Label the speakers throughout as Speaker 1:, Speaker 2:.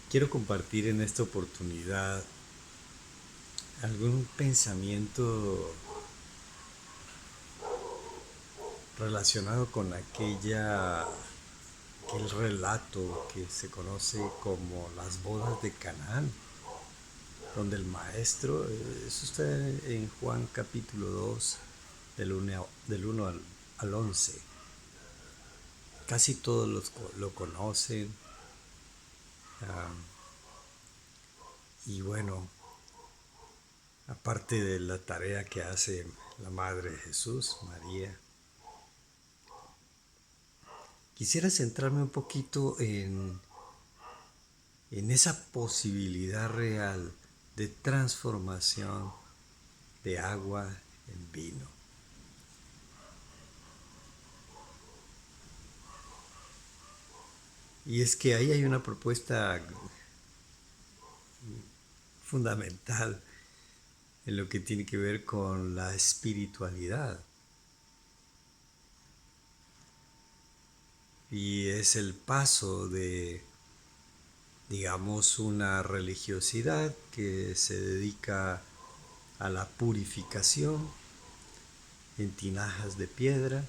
Speaker 1: Quiero compartir en esta oportunidad algún pensamiento relacionado con aquel relato que se conoce como las bodas de Canaán, donde el maestro, eso está en Juan capítulo 2, del 1 al 11. Casi todos lo conocen. ah, y bueno, aparte de la tarea que hace la Madre de Jesús, María, quisiera centrarme un poquito en esa posibilidad real de transformación de agua en vino. Y es que ahí hay una propuesta fundamental en lo que tiene que ver con la espiritualidad. Y es el paso de, digamos, una religiosidad que se dedica a la purificación en tinajas de piedra.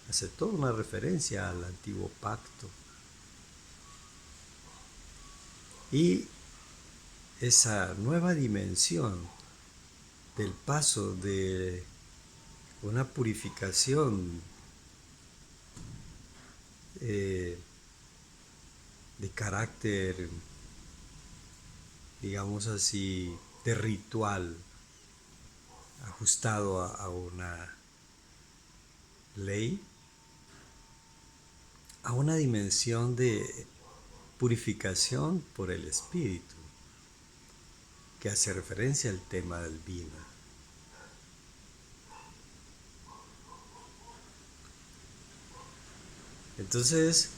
Speaker 1: Hace toda una referencia al antiguo pacto. Y esa nueva dimensión del paso de una purificación eh, de carácter, digamos así, de ritual, ajustado a una ley, a una dimensión de purificación por el espíritu, que hace referencia al tema del vino. Entonces,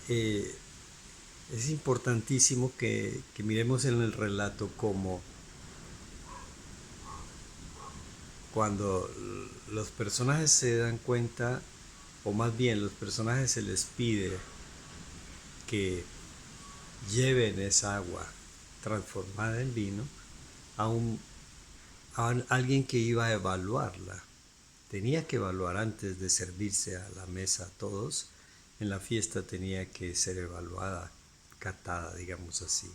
Speaker 1: eh, es importantísimo que miremos en el relato como cuando los personajes se dan cuenta, o más bien los personajes se les pide que lleven esa agua transformada en vino a, alguien que iba a evaluarla. Tenía que evaluar antes de servirse a la mesa a todos. En la fiesta tenía que ser evaluada, catada, digamos así,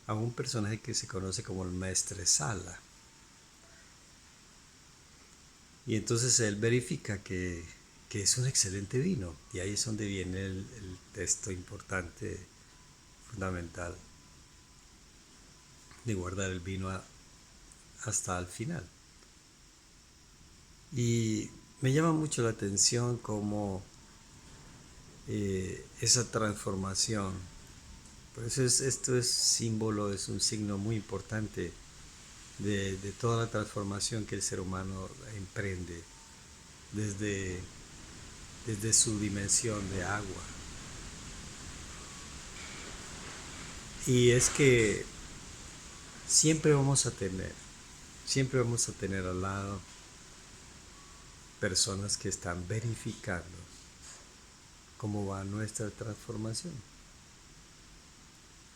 Speaker 1: a un personaje que se conoce como el maestresala. Y entonces él verifica que es un excelente vino. Y ahí es donde viene el texto importante, fundamental, de guardar el vino hasta el final. Y me llama mucho la atención cómo esa transformación, por eso esto es símbolo, es un signo muy importante de toda la transformación que el ser humano emprende desde, desde su dimensión de agua. Y es que siempre vamos a tener, siempre vamos a tener al lado personas que están verificando cómo va nuestra transformación.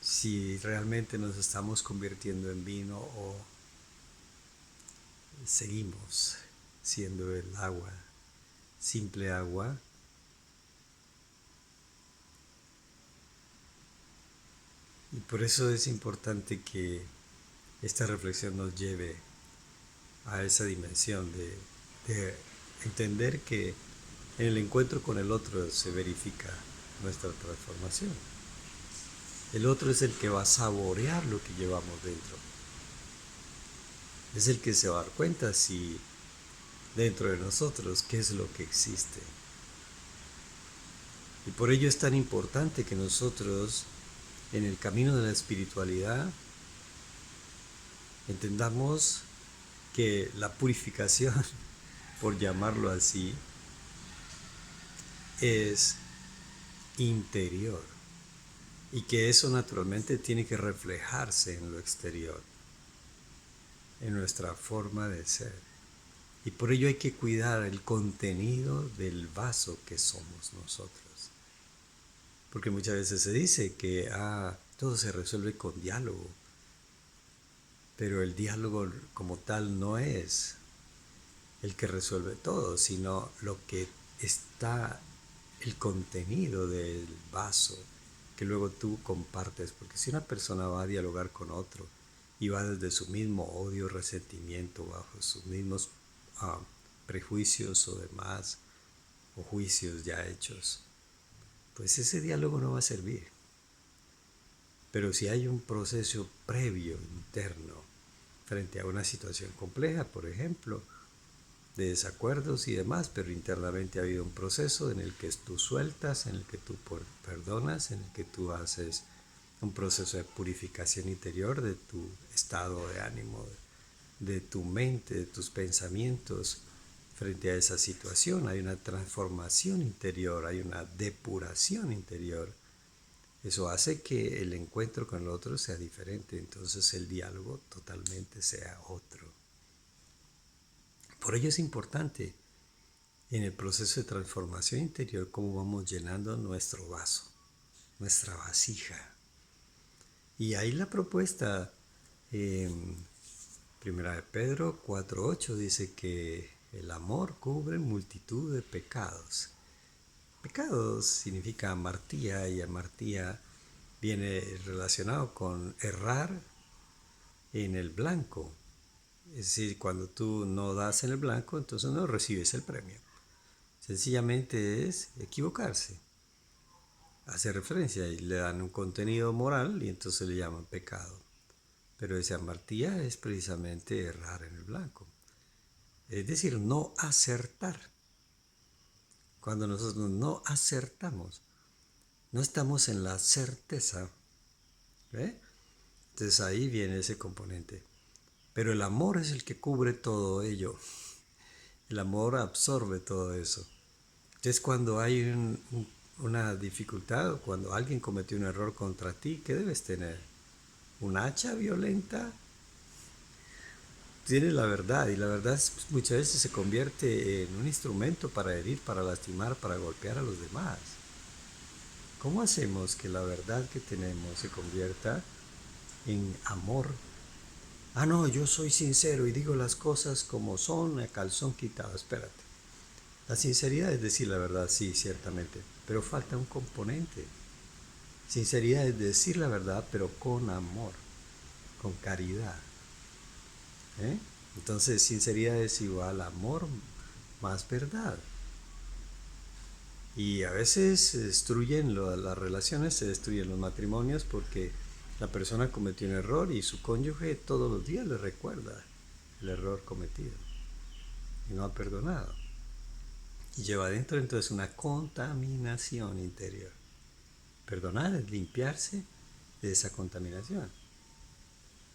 Speaker 1: Si realmente nos estamos convirtiendo en vino o seguimos siendo el agua, simple agua. Y por eso es importante que esta reflexión nos lleve a esa dimensión de entender que en el encuentro con el otro se verifica nuestra transformación. El otro es el que va a saborear lo que llevamos dentro. Es el que se va a dar cuenta si dentro de nosotros qué es lo que existe. Y por ello es tan importante que nosotros, en el camino de la espiritualidad, entendamos que la purificación, por llamarlo así, es interior y que eso naturalmente tiene que reflejarse en lo exterior, en nuestra forma de ser. Y por ello hay que cuidar el contenido del vaso que somos nosotros, Porque muchas veces se dice que todo se resuelve con diálogo, pero el diálogo como tal no es el que resuelve todo, sino lo que está, el contenido del vaso que luego tú compartes. Porque si una persona va a dialogar con otro y va desde su mismo odio, resentimiento, bajo sus mismos ah, prejuicios o demás, o juicios ya hechos, pues ese diálogo no va a servir. Pero si hay un proceso previo, interno, frente a una situación compleja, por ejemplo, de desacuerdos y demás, pero internamente ha habido un proceso en el que tú sueltas, en el que tú perdonas, en el que tú haces un proceso de purificación interior de tu estado de ánimo, de tu mente, de tus pensamientos frente a esa situación. Hay una transformación interior, hay una depuración interior. Eso hace que el encuentro con el otro sea diferente, entonces el diálogo totalmente sea otro. Por ello es importante en el proceso de transformación interior cómo vamos llenando nuestro vaso, nuestra vasija. Y ahí la propuesta, primera de Pedro 4:8 dice que el amor cubre multitud de pecados. Pecados significa amartía, y amartía viene relacionado con errar en el blanco. Es decir, cuando tú no das en el blanco, entonces no recibes el premio. Sencillamente es equivocarse. Hace referencia y le dan un contenido moral y entonces le llaman pecado. Pero esa amartía es precisamente errar en el blanco. Es decir, no acertar. Cuando nosotros no acertamos, no estamos en la certeza. ¿Ve? Entonces ahí viene ese componente. Pero el amor es el que cubre todo ello. El amor absorbe todo eso. Entonces cuando hay una dificultad, o cuando alguien cometió un error contra ti, ¿qué debes tener? ¿Un hacha violenta? Tienes la verdad, y la verdad muchas veces se convierte en un instrumento para herir, para lastimar, para golpear a los demás. ¿Cómo hacemos que la verdad que tenemos se convierta en amor? No, yo soy sincero y digo las cosas como son, a calzón quitado. Espérate. La sinceridad es decir la verdad, sí, ciertamente, pero falta un componente. Sinceridad es decir la verdad, pero con amor, con caridad. Entonces, sinceridad es igual a amor más verdad. Y a veces se destruyen las relaciones, se destruyen los matrimonios porque la persona cometió un error y su cónyuge todos los días le recuerda el error cometido y no ha perdonado. Y lleva adentro entonces una contaminación interior. Perdonar es limpiarse de esa contaminación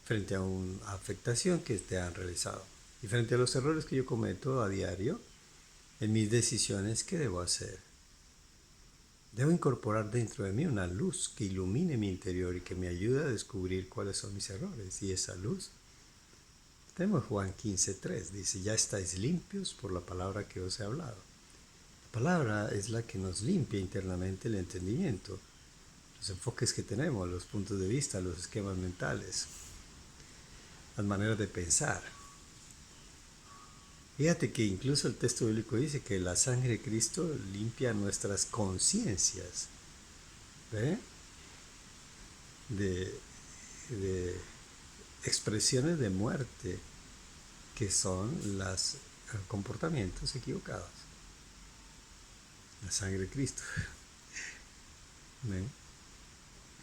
Speaker 1: frente a una afectación que te han realizado. Y frente a los errores que yo cometo a diario, en mis decisiones, ¿qué debo hacer? Debo incorporar dentro de mí una luz que ilumine mi interior y que me ayude a descubrir cuáles son mis errores. Y esa luz, tenemos Juan 15:3, dice, ya estáis limpios por la palabra que os he hablado. La palabra es la que nos limpia internamente el entendimiento, los enfoques que tenemos, los puntos de vista, los esquemas mentales, las maneras de pensar. Fíjate que incluso el texto bíblico dice que la sangre de Cristo limpia nuestras conciencias, ¿ve? De expresiones de muerte que son los comportamientos equivocados. La sangre de Cristo. ¿Ve?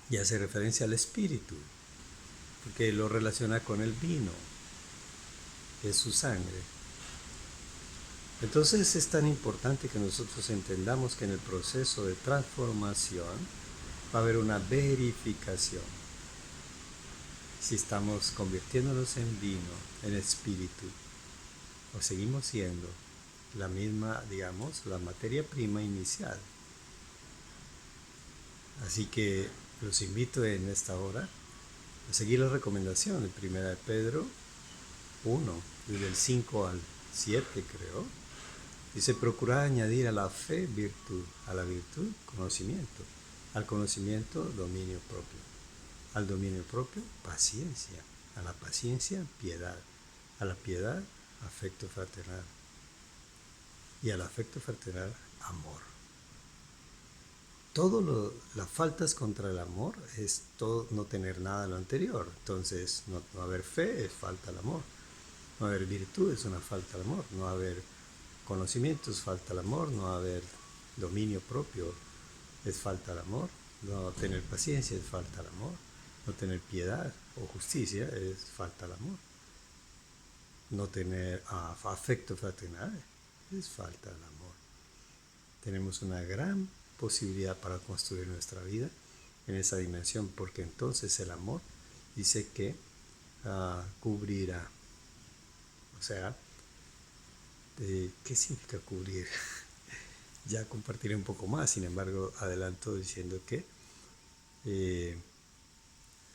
Speaker 1: Y hace referencia al Espíritu, porque lo relaciona con el vino, que es su sangre. Entonces es tan importante que nosotros entendamos que en el proceso de transformación va a haber una verificación. Si estamos convirtiéndonos en vino, en espíritu, o seguimos siendo la misma, digamos, la materia prima inicial. Así que los invito en esta hora a seguir la recomendación de 1 de Pedro 1, desde el 5 al 7 creo. Dice, procurad añadir a la fe virtud, a la virtud conocimiento, Al conocimiento, dominio propio. Al dominio propio, paciencia. A la paciencia, piedad. A la piedad, afecto fraternal. Y al afecto fraternal, amor. Las faltas contra el amor es todo no tener nada de lo anterior. Entonces, no haber fe es falta al amor. No haber virtud es una falta al amor. No haber conocimiento es falta al amor. No haber dominio propio es falta al amor. No tener paciencia es falta al amor. No tener piedad o justicia es falta al amor. No tener afecto fraternal es falta al amor. Tenemos una gran posibilidad para construir nuestra vida en esa dimensión, porque entonces el amor dice que cubrirá. O sea, ¿qué significa cubrir? Ya compartiré un poco más, sin embargo, adelanto diciendo que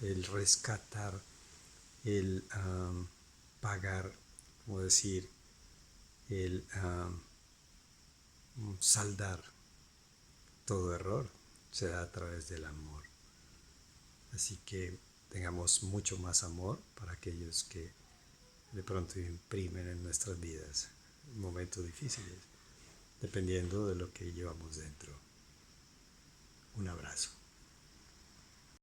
Speaker 1: el rescatar, el pagar, como decir, el saldar todo error se da a través del amor. Así que tengamos mucho más amor para aquellos que de pronto imprimen en nuestras vidas momentos difíciles, dependiendo de lo que llevamos dentro. Un abrazo.